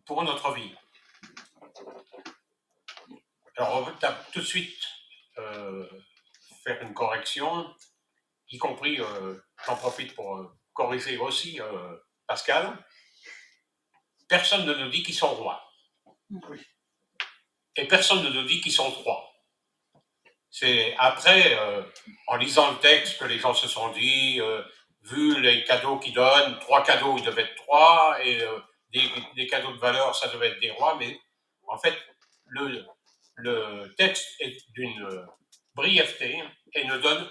pour notre vie. Alors, on va tout de suite faire une correction, y compris, j'en profite pour corriger aussi Pascal. Personne ne nous dit qu'ils sont rois. Oui. Et personne ne nous dit qu'ils sont trois. C'est après, en lisant le texte, que les gens se sont dit, vu les cadeaux qu'ils donnent, 3 cadeaux, ils devaient être 3, et des cadeaux de valeur, ça devait être des rois, mais en fait, le texte est d'une brièveté et ne donne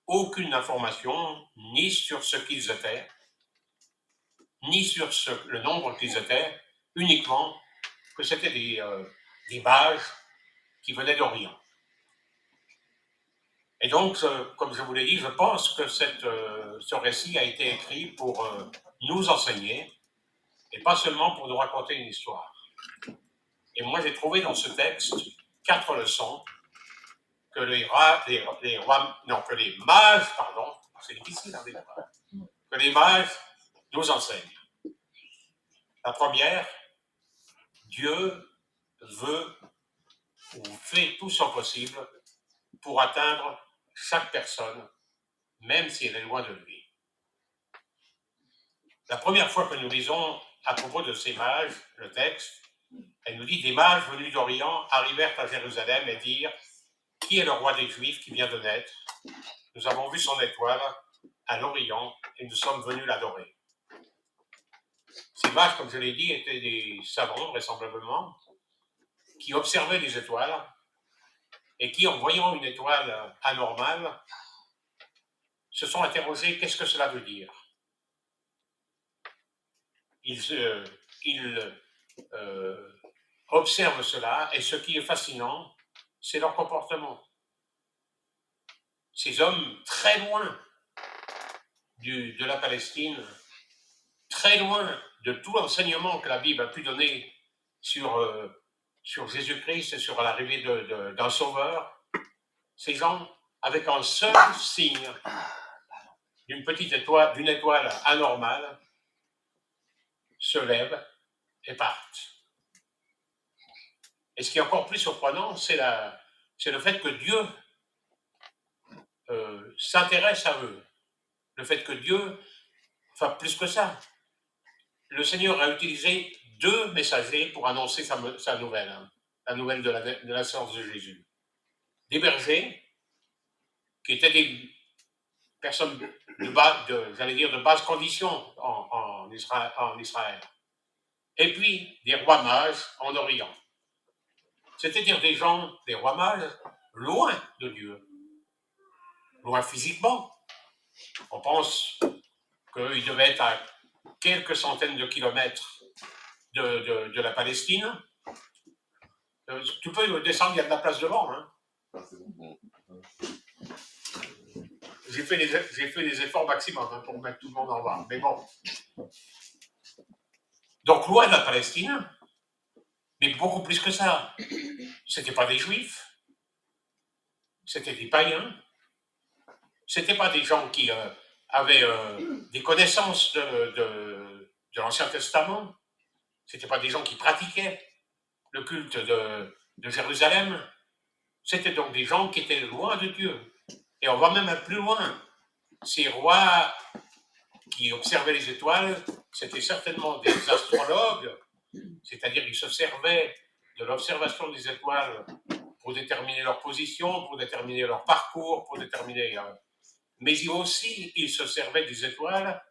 aucune information, ni sur ce qu'ils étaient, ni sur le nombre qu'ils étaient, uniquement que c'était des mages qui venaient d'Orient. Et donc, comme je vous l'ai dit, je pense que ce récit a été écrit pour nous enseigner, et pas seulement pour nous raconter une histoire. Et moi, j'ai trouvé dans ce texte 4 leçons que les mages, pardon, c'est difficile à dire, que les mages nous enseignent. La première, Dieu veut ou fait tout son possible pour atteindre chaque personne, même si elle est loin de lui. La première fois que nous lisons à propos de ces mages, le texte, elle nous dit « Des mages venus d'Orient arrivèrent à Jérusalem et dirent « Qui est le roi des Juifs qui vient de naître? Nous avons vu son étoile à l'Orient et nous sommes venus l'adorer. » Ces mages, comme je l'ai dit, étaient des savants, vraisemblablement, qui observaient les étoiles et qui, en voyant une étoile anormale, se sont interrogés « Qu'est-ce que cela veut dire ?» Ils observent cela, et ce qui est fascinant, c'est leur comportement. Ces hommes, très loin de la Palestine, très loin de tout l'enseignement que la Bible a pu donner sur Jésus-Christ et sur l'arrivée d'un sauveur, ces gens, avec un seul signe d'une étoile anormale, se lèvent et partent. Et ce qui est encore plus surprenant, c'est le fait que Dieu s'intéresse à eux. Le fait que Dieu, enfin plus que ça, le Seigneur a utilisé 2 messagers pour annoncer sa nouvelle, la nouvelle de la naissance de Jésus. Des bergers, qui étaient des personnes de basse condition en Israël. Et puis des rois mages en Orient. C'est-à-dire des rois mages, loin de Dieu, loin physiquement. On pense qu'ils devaient être à quelques centaines de kilomètres de la Palestine. Tu peux descendre, il y a de la place devant. Hein. J'ai fait les efforts maximum pour mettre tout le monde en bas. Mais bon. Donc, loin de la Palestine, mais beaucoup plus que ça. C'était pas des Juifs, c'était des païens, c'était pas des gens qui avaient des connaissances de l'Ancien Testament, c'était pas des gens qui pratiquaient le culte de Jérusalem, c'était donc des gens qui étaient loin de Dieu. Et on va même plus loin. Ces rois qui observaient les étoiles, c'était certainement des astrologues, c'est-à-dire qu'ils se servaient de l'observation des étoiles pour déterminer leur position, pour déterminer leur parcours, pour déterminer... mais aussi, ils se servaient des étoiles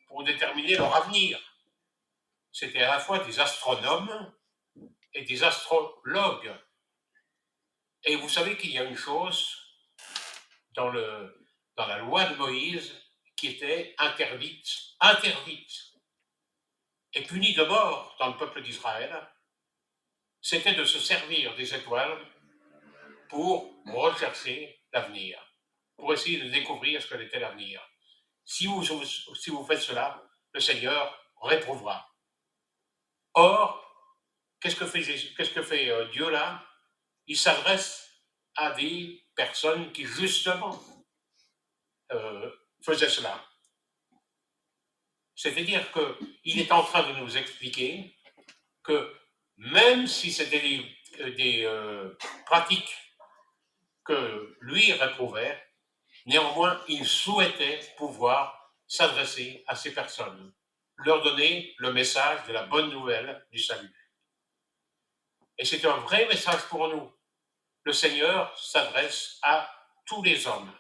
pour déterminer leur avenir. C'était à la fois des astronomes et des astrologues. Et vous savez qu'il y a une chose dans la loi de Moïse qui était interdite, et punie de mort dans le peuple d'Israël, c'était de se servir des étoiles pour rechercher l'avenir, pour essayer de découvrir ce que était l'avenir. Si vous faites cela, le Seigneur réprouvera. Or, qu'est-ce que fait Dieu là? Il s'adresse à des personnes qui, justement, faisaient cela. C'est-à-dire qu'il est en train de nous expliquer que même si c'était des pratiques que lui réprouvait, néanmoins, il souhaitait pouvoir s'adresser à ces personnes, leur donner le message de la bonne nouvelle du salut. Et c'est un vrai message pour nous. Le Seigneur s'adresse à tous les hommes.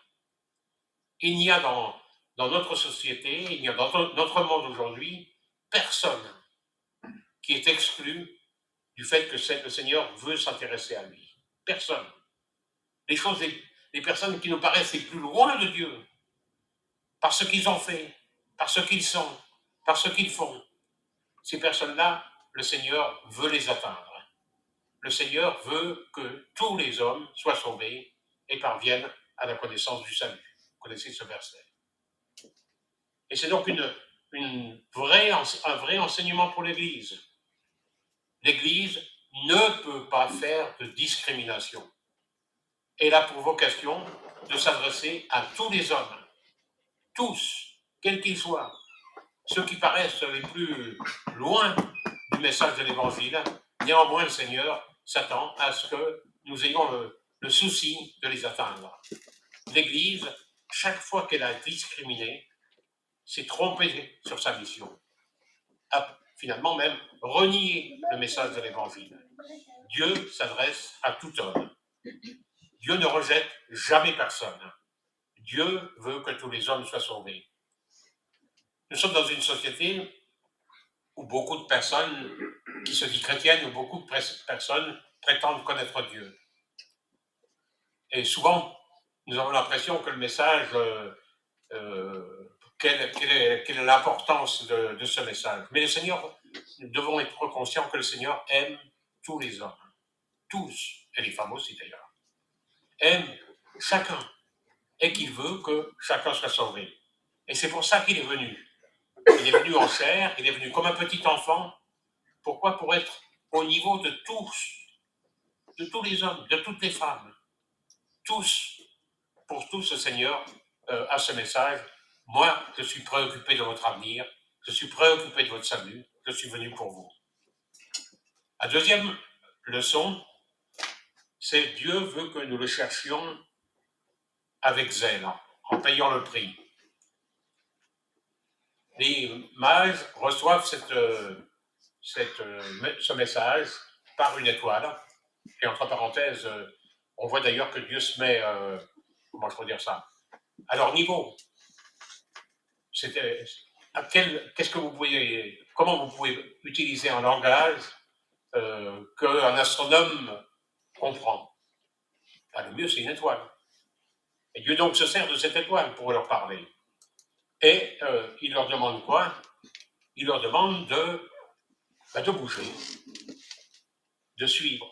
Il n'y a dans notre société, il n'y a dans notre monde aujourd'hui, personne qui est exclu du fait que le Seigneur veut s'intéresser à lui. Personne. Les personnes qui nous paraissent les plus loin de Dieu, par ce qu'ils ont fait, par ce qu'ils sont, par ce qu'ils font, ces personnes-là, le Seigneur veut les atteindre. Le Seigneur veut que tous les hommes soient sauvés et parviennent à la connaissance du salut. Vous connaissez ce verset. Et c'est donc un vrai enseignement pour l'Église. L'Église ne peut pas faire de discrimination. Elle a pour vocation de s'adresser à tous les hommes, tous, quels qu'ils soient, ceux qui paraissent les plus loin du message de l'Évangile. Néanmoins, le Seigneur s'attend à ce que nous ayons le souci de les atteindre. L'Église, chaque fois qu'elle a discriminé, s'est trompée sur sa mission, a finalement même renié le message de l'Évangile. Dieu s'adresse à tout homme. Dieu ne rejette jamais personne. Dieu veut que tous les hommes soient sauvés. Nous sommes dans une société où beaucoup de personnes qui se disent chrétiennes, où beaucoup de personnes prétendent connaître Dieu. Et souvent, nous avons l'impression que le message, quelle est l'importance de ce message. Mais le Seigneur, nous devons être conscients que le Seigneur aime tous les hommes, tous, et les femmes aussi d'ailleurs, aime chacun, et qu'il veut que chacun soit sauvé. Et c'est pour ça qu'il est venu. Il est venu en chair, il est venu comme un petit enfant. Pourquoi? Pour être au niveau de tous les hommes, de toutes les femmes. Tous, pour tous, le Seigneur a ce message. Moi, je suis préoccupé de votre avenir, je suis préoccupé de votre salut, je suis venu pour vous. La deuxième leçon, c'est Dieu veut que nous le cherchions avec zèle, en payant le prix. Les mages reçoivent ce message par une étoile. Et entre parenthèses, on voit d'ailleurs que Dieu se met, comment je peux dire ça, à leur niveau. Qu'est-ce que comment vous pouvez utiliser un langage qu'un astronome comprend? Le mieux, c'est une étoile. Et Dieu donc se sert de cette étoile pour leur parler. Et il leur demande quoi? Il leur demande de bouger, de suivre,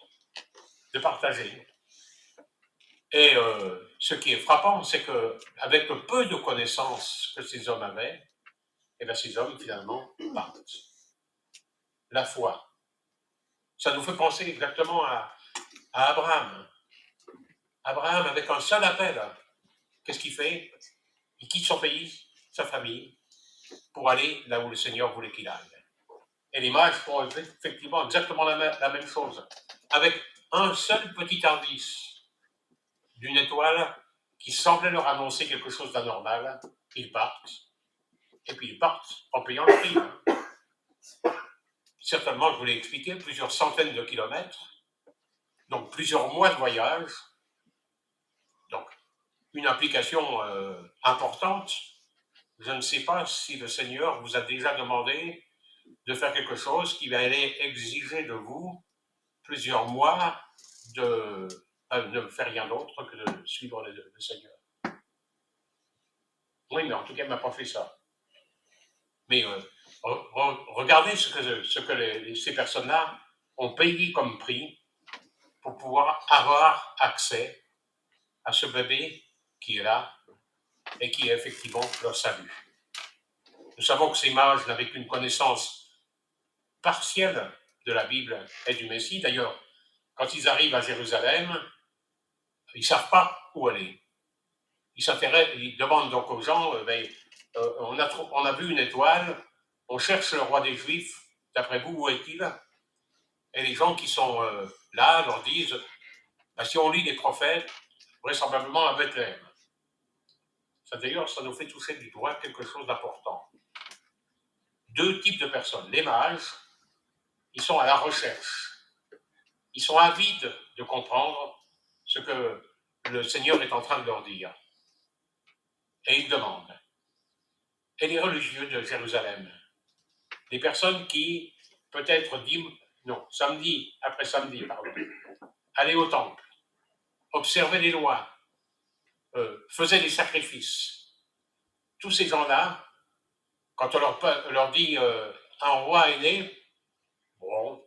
de partager. Et ce qui est frappant, c'est qu'avec le peu de connaissances que ces hommes avaient, et bien ces hommes, finalement, partent. La foi. Ça nous fait penser exactement à Abraham. Abraham, avec un seul appel, qu'est-ce qu'il fait? Il quitte son pays, sa famille, pour aller là où le Seigneur voulait qu'il aille. Et les mages font effectivement exactement la même chose. Avec un seul petit indice d'une étoile qui semblait leur annoncer quelque chose d'anormal, ils partent. Et puis ils partent en payant le prix. Certainement, je vous l'ai expliqué, plusieurs centaines de kilomètres, donc plusieurs mois de voyage, donc une implication importante. Je ne sais pas si le Seigneur vous a déjà demandé de faire quelque chose qui va aller exiger de vous plusieurs mois de ne faire rien d'autre que de suivre le Seigneur. Oui, mais en tout cas, il m'a pas fait ça. Mais regardez ce que ces personnes-là ont payé comme prix pour pouvoir avoir accès à ce bébé qui est là et qui est effectivement leur salut. Nous savons que ces mages n'avaient qu'une connaissance partielle de la Bible et du Messie. D'ailleurs, quand ils arrivent à Jérusalem, ils ne savent pas où aller. Ils demandent donc aux gens, on a vu une étoile, on cherche le roi des Juifs, d'après vous, où est-il? Et les gens qui sont là leur disent, si on lit les prophètes, vraisemblablement à Bethléem. Ça d'ailleurs, ça nous fait toucher du doigt quelque chose d'important. Deux types de personnes. Les mages, ils sont à la recherche. Ils sont avides de comprendre ce que le Seigneur est en train de leur dire. Et ils demandent. Et les religieux de Jérusalem, des personnes qui, peut-être samedi après samedi, allaient au temple, observaient les lois, faisaient des sacrifices. Tous ces gens-là, quand on leur dit un roi est né, bon,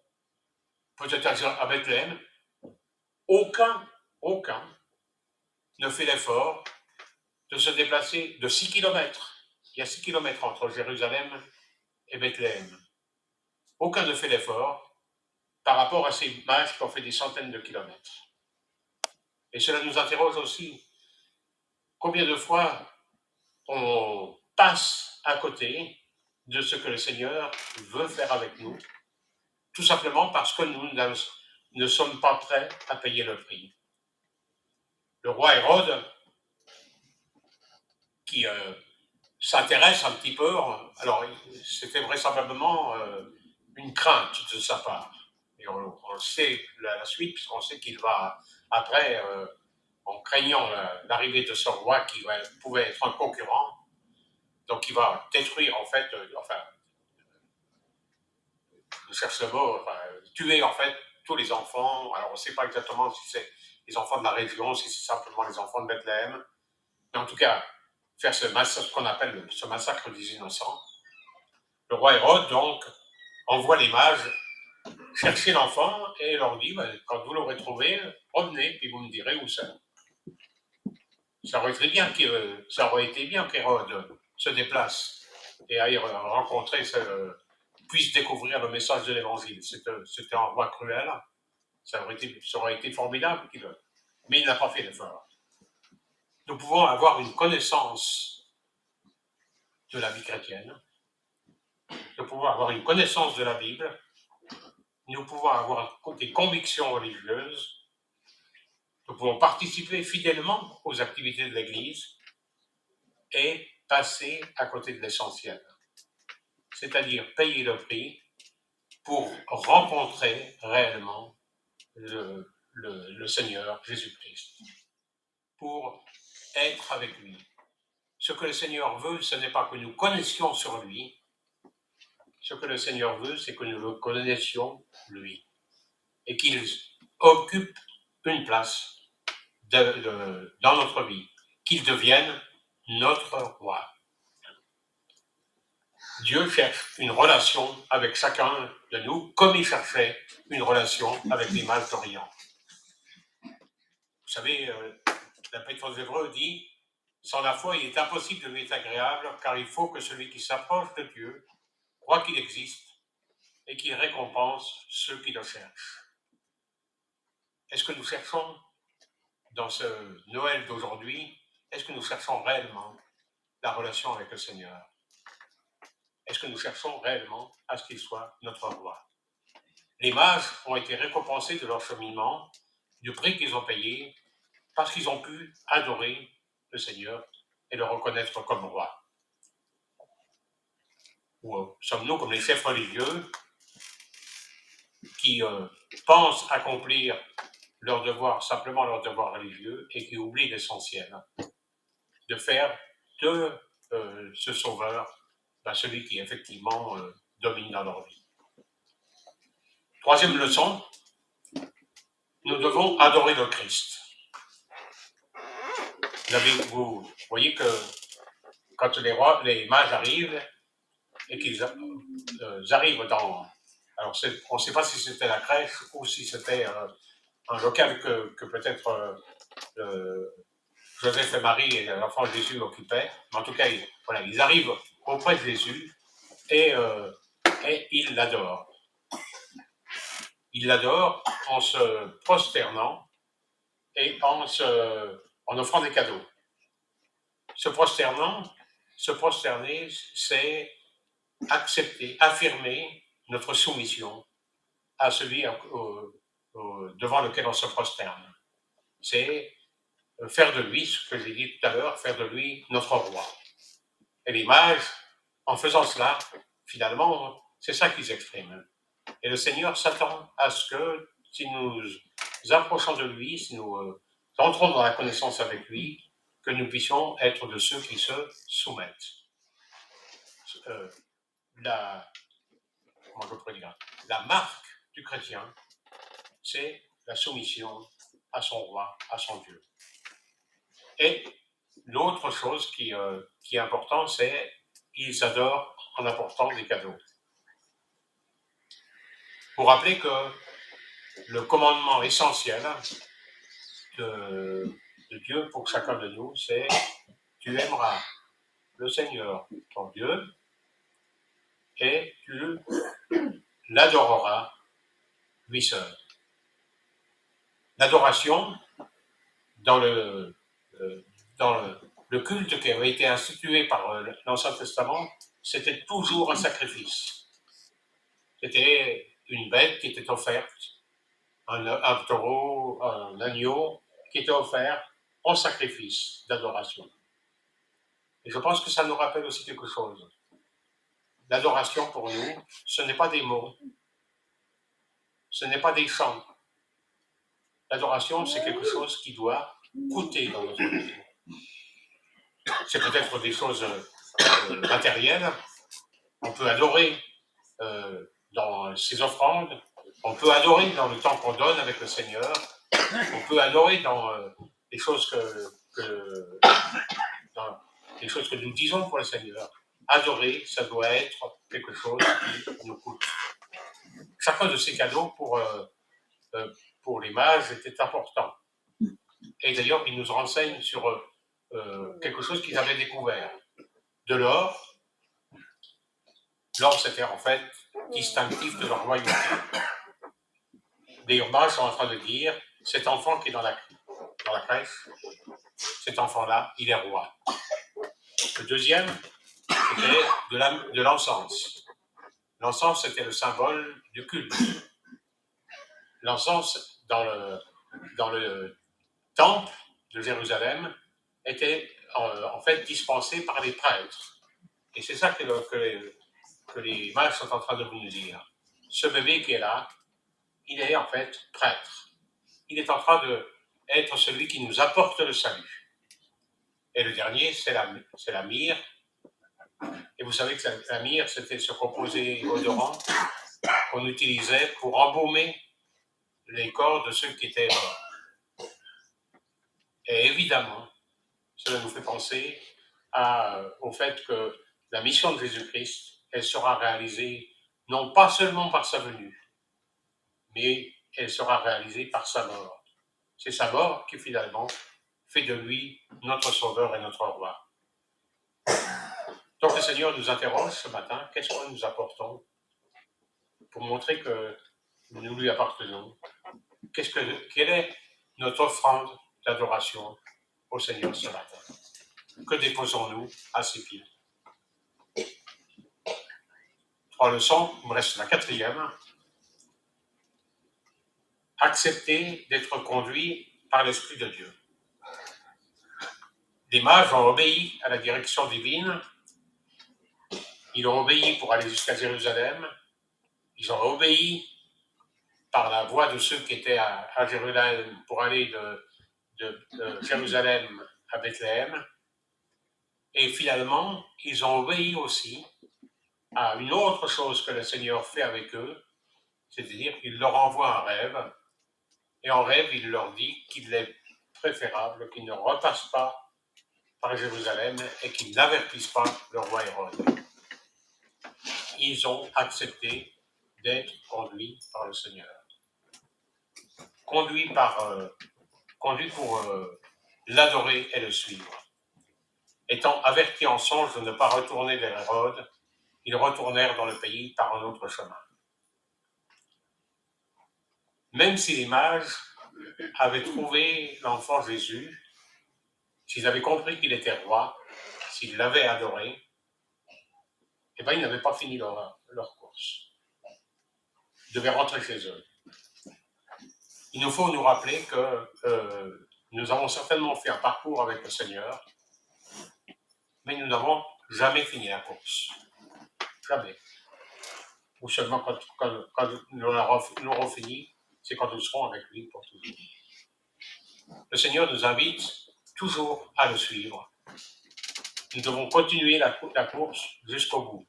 peut-être à Bethléem, aucun ne fait l'effort de se déplacer de 6 kilomètres. Il y a 6 kilomètres entre Jérusalem et Bethléem. Aucun ne fait l'effort par rapport à ces mages qui ont fait des centaines de kilomètres. Et cela nous interroge aussi. Combien de fois on passe à côté de ce que le Seigneur veut faire avec nous, tout simplement parce que nous ne sommes pas prêts à payer le prix. Le roi Hérode, qui s'intéresse un petit peu, alors c'était vraisemblablement une crainte de sa part. Et on le sait la suite, puisqu'on sait qu'il va après, en craignant l'arrivée de ce roi qui pouvait être un concurrent, donc il va détruire en fait, je cherche le mot, tuer en fait tous les enfants. Alors on ne sait pas exactement si c'est les enfants de la région, si c'est simplement les enfants de Bethléem, mais en tout cas, faire ce qu'on appelle ce massacre des innocents. Le roi Hérode, donc, envoie les mages chercher l'enfant et leur dit, quand vous l'aurez trouvé, revenez et vous me direz où c'est. Ça aurait été bien qu'Hérode se déplace et aille rencontrer, puisse découvrir le message de l'Évangile. C'était un roi cruel, ça aurait été formidable, mais il n'a pas fait l'effort. Nous pouvons avoir une connaissance de la vie chrétienne, nous pouvons avoir une connaissance de la Bible, nous pouvons avoir des convictions religieuses, nous pouvons participer fidèlement aux activités de l'Église et passer à côté de l'essentiel, c'est-à-dire payer le prix pour rencontrer réellement le Seigneur Jésus-Christ, pour être avec lui. Ce que le Seigneur veut, ce n'est pas que nous connaissions sur lui, ce que le Seigneur veut, c'est que nous le connaissions lui, et qu'il occupe une place dans notre vie, qu'il devienne notre roi. Dieu cherche une relation avec chacun de nous, comme il cherchait une relation avec les mages d'Orient. Vous savez, l'Épître aux Hébreux dit, sans la foi, il est impossible de lui être agréable, car il faut que celui qui s'approche de Dieu croit qu'il existe et qu'il récompense ceux qui le cherchent. Est-ce que nous cherchons, dans ce Noël d'aujourd'hui, est-ce que nous cherchons réellement la relation avec le Seigneur? Est-ce que nous cherchons réellement à ce qu'il soit notre roi? Les mages ont été récompensés de leur cheminement, du prix qu'ils ont payé, parce qu'ils ont pu adorer le Seigneur et le reconnaître comme roi. Ou sommes-nous comme les chefs religieux qui pensent accomplir leur devoir, simplement leur devoir religieux, et qui oublient l'essentiel, de faire de ce sauveur celui qui effectivement domine dans leur vie. Troisième leçon, nous devons adorer le Christ. Vous voyez que quand les mages arrivent et qu'ils arrivent dans... Alors on ne sait pas si c'était la crèche ou si c'était un local que peut-être Joseph et Marie et l'enfant Jésus occupaient. Mais en tout cas, ils arrivent auprès de Jésus et ils l'adorent. Ils l'adorent en se prosternant et en offrant des cadeaux. Se prosterner, c'est accepter, affirmer notre soumission à celui devant lequel on se prosterne. C'est faire de lui, ce que j'ai dit tout à l'heure, faire de lui notre roi. Et les mages, en faisant cela, finalement, c'est ça qu'ils expriment. Et le Seigneur s'attend à ce que, si nous approchons de lui, si nous entrons dans la connaissance avec lui, que nous puissions être de ceux qui se soumettent. Comment je pourrais dire, la marque du chrétien, c'est la soumission à son roi, à son Dieu. Et l'autre chose qui est importante, c'est qu'ils adorent en apportant des cadeaux. Pour rappeler que le commandement essentiel de Dieu pour chacun de nous, c'est tu aimeras le Seigneur, ton Dieu, et tu l'adoreras lui seul. L'adoration, dans le culte qui avait été institué par l'Ancien Testament, c'était toujours un sacrifice. C'était une bête qui était offerte, un taureau, un agneau qui était offert en sacrifice d'adoration. Et je pense que ça nous rappelle aussi quelque chose. L'adoration pour nous, ce n'est pas des mots, ce n'est pas des chants. L'adoration, c'est quelque chose qui doit coûter dans notre vie. C'est peut-être des choses matérielles. On peut adorer dans ses offrandes, on peut adorer dans le temps qu'on donne avec le Seigneur, on peut adorer dans les choses les choses que nous disons pour le Seigneur. Adorer, ça doit être quelque chose qui nous coûte. Chacun de ces cadeaux pour les mages était important. Et d'ailleurs, ils nous renseignent sur quelque chose qu'ils avaient découvert. De l'or. L'or, c'était en fait distinctif de leur royauté. Les mages sont en train de dire, cet enfant qui est dans la crèche, cet enfant-là, il est roi. Le deuxième, c'était de l'encens. L'encens, c'était le symbole du culte. L'encens, dans le temple de Jérusalem, était en fait dispensé par les prêtres. Et c'est ça que les mages sont en train de nous dire. Ce bébé qui est là, il est en fait prêtre. Il est en train d'être celui qui nous apporte le salut. Et le dernier, c'est la myrrhe. Et vous savez que la myrrhe, c'était ce composé odorant qu'on utilisait pour embaumer les corps de ceux qui étaient morts. Et évidemment, cela nous fait penser au fait que la mission de Jésus-Christ, elle sera réalisée non pas seulement par sa venue, mais elle sera réalisée par sa mort. C'est sa mort qui finalement fait de lui notre Sauveur et notre Roi. Donc le Seigneur nous interroge ce matin, qu'est-ce que nous apportons pour montrer que nous lui appartenons. Quelle est notre offrande d'adoration au Seigneur ce matin? Que déposons-nous à ses pieds? 3 leçons, il me reste la 4e. Accepter d'être conduit par l'Esprit de Dieu. Les mages ont obéi à la direction divine. Ils ont obéi pour aller jusqu'à Jérusalem. Ils ont obéi par la voix de ceux qui étaient à Jérusalem pour aller de Jérusalem à Bethléem. Et finalement, ils ont obéi aussi à une autre chose que le Seigneur fait avec eux, c'est-à-dire qu'il leur envoie un rêve, et en rêve, il leur dit qu'il est préférable qu'ils ne repassent pas par Jérusalem et qu'ils n'avertissent pas le roi Hérode. Ils ont accepté d'être conduits par le Seigneur. Conduits pour l'adorer et le suivre. Étant avertis en songe de ne pas retourner vers Hérode, ils retournèrent dans le pays par un autre chemin. Même si les mages avaient trouvé l'enfant Jésus, s'ils avaient compris qu'il était roi, s'ils l'avaient adoré, eh bien, ils n'avaient pas fini leur course. devaient rentrer chez eux. Il nous faut nous rappeler que nous avons certainement fait un parcours avec le Seigneur, mais nous n'avons jamais fini la course. Jamais. Ou seulement quand nous l'aurons fini, c'est quand nous serons avec lui pour toujours. Le Seigneur nous invite toujours à le suivre. Nous devons continuer la course jusqu'au bout.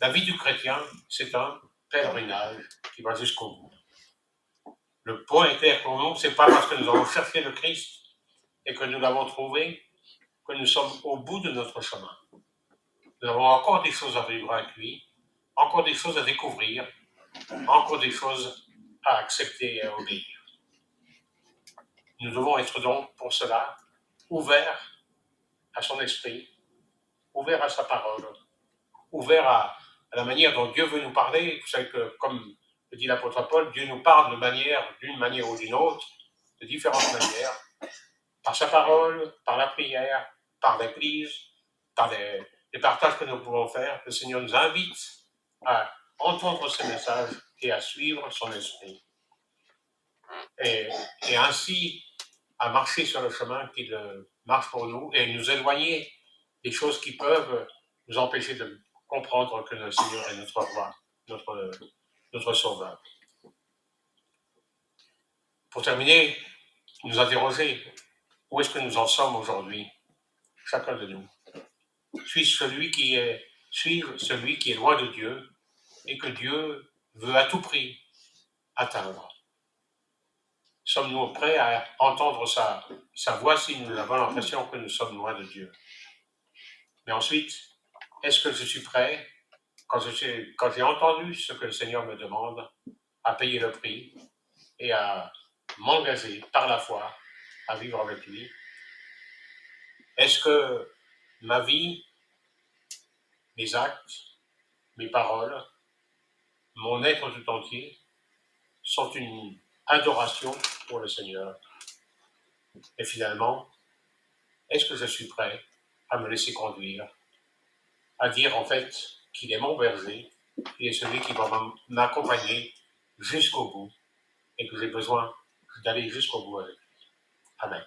La vie du chrétien, c'est un pèlerinage qui va jusqu'au bout. Le point est clair pour nous, c'est pas parce que nous avons cherché le Christ et que nous l'avons trouvé que nous sommes au bout de notre chemin. Nous avons encore des choses à vivre avec lui, encore des choses à découvrir, encore des choses à accepter et à obéir. Nous devons être donc pour cela ouverts à son esprit, ouverts à sa parole, ouverts à la manière dont Dieu veut nous parler. Vous savez que, comme le dit l'apôtre Paul, Dieu nous parle d'une manière ou d'une autre, de différentes manières, par sa parole, par la prière, par l'Église, par les partages que nous pouvons faire. Le Seigneur nous invite à entendre ce message et à suivre son esprit. Et ainsi à marcher sur le chemin qu'il marche pour nous et nous éloigner des choses qui peuvent nous empêcher de comprendre que le Seigneur est notre roi, notre sauveur. Pour terminer, nous interroger, où est-ce que nous en sommes aujourd'hui, chacun de nous? Suis-je celui qui est loin de Dieu et que Dieu veut à tout prix atteindre? Sommes-nous prêts à entendre sa voix si nous avons l'impression que nous sommes loin de Dieu? Mais ensuite, est-ce que je suis prêt, quand j'ai entendu ce que le Seigneur me demande, à payer le prix et à m'engager par la foi à vivre avec lui? Est-ce que ma vie, mes actes, mes paroles, mon être tout entier sont une adoration pour le Seigneur? Et finalement, est-ce que je suis prêt à me laisser conduire, à dire en fait qu'il est mon berger, qu'il est celui qui va m'accompagner jusqu'au bout et que j'ai besoin d'aller jusqu'au bout avec lui. Amen.